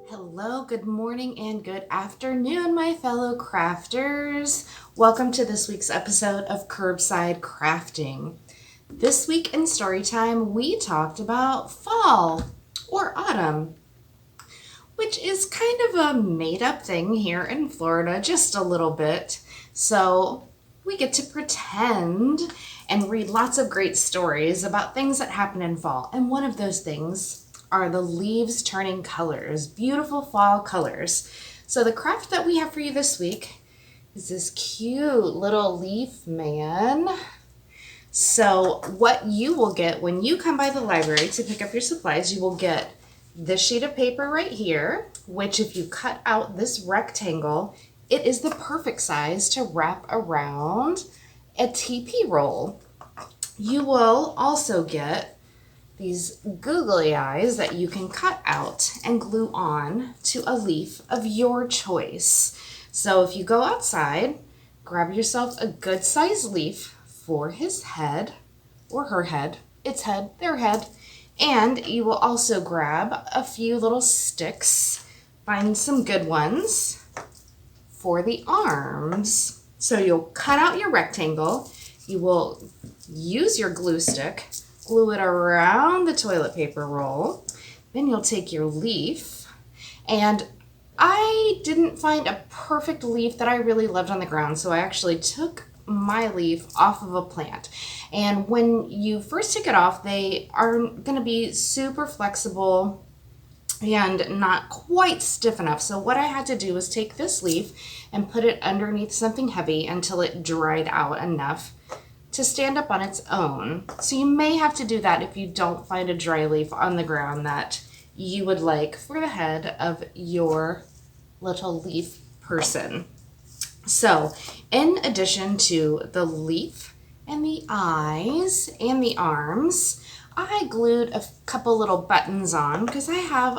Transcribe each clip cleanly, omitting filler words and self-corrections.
Hello, good morning, and good afternoon, my fellow crafters. Welcome to this week's episode of Curbside Crafting. This week in Storytime, we talked about fall or autumn, which is kind of a made-up thing here in Florida, just a little bit. So we get to pretend and read lots of great stories about things that happen in fall. And one of those things are the leaves turning colors, beautiful fall colors. So the craft that we have for you this week is this cute little leaf man. So what you will get when you come by the library to pick up your supplies, you will get this sheet of paper right here, which if you cut out this rectangle, it is the perfect size to wrap around a TP roll. You will also get these googly eyes that you can cut out and glue on to a leaf of your choice. So if you go outside, grab yourself a good sized leaf for his head or her head, its head, their head, and you will also grab a few little sticks, find some good ones for the arms. So you'll cut out your rectangle, you will use your glue stick, glue it around the toilet paper roll. Then you'll take your leaf, and I didn't find a perfect leaf that I really loved on the ground, so I actually took my leaf off of a plant. And when you first take it off, they are going to be super flexible and not quite stiff enough. So what I had to do was take this leaf and put it underneath something heavy until it dried out enough to stand up on its own. So you may have to do that if you don't find a dry leaf on the ground that you would like for the head of your little leaf person. So in addition to the leaf and the eyes and the arms, I glued a couple little buttons on because I have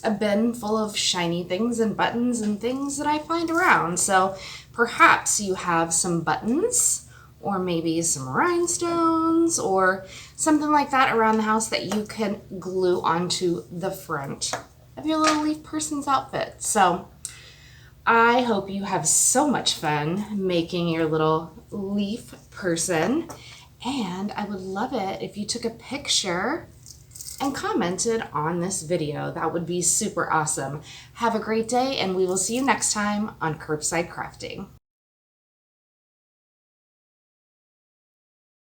a bin full of shiny things and buttons and things that I find around. So perhaps you have some buttons or maybe some rhinestones or something like that around the house that you can glue onto the front of your little leaf person's outfit. So I hope you have so much fun making your little leaf person, and I would love it if you took a picture and commented on this video. That would be super awesome. Have a great day, and we will see you next time on Curbside Crafting.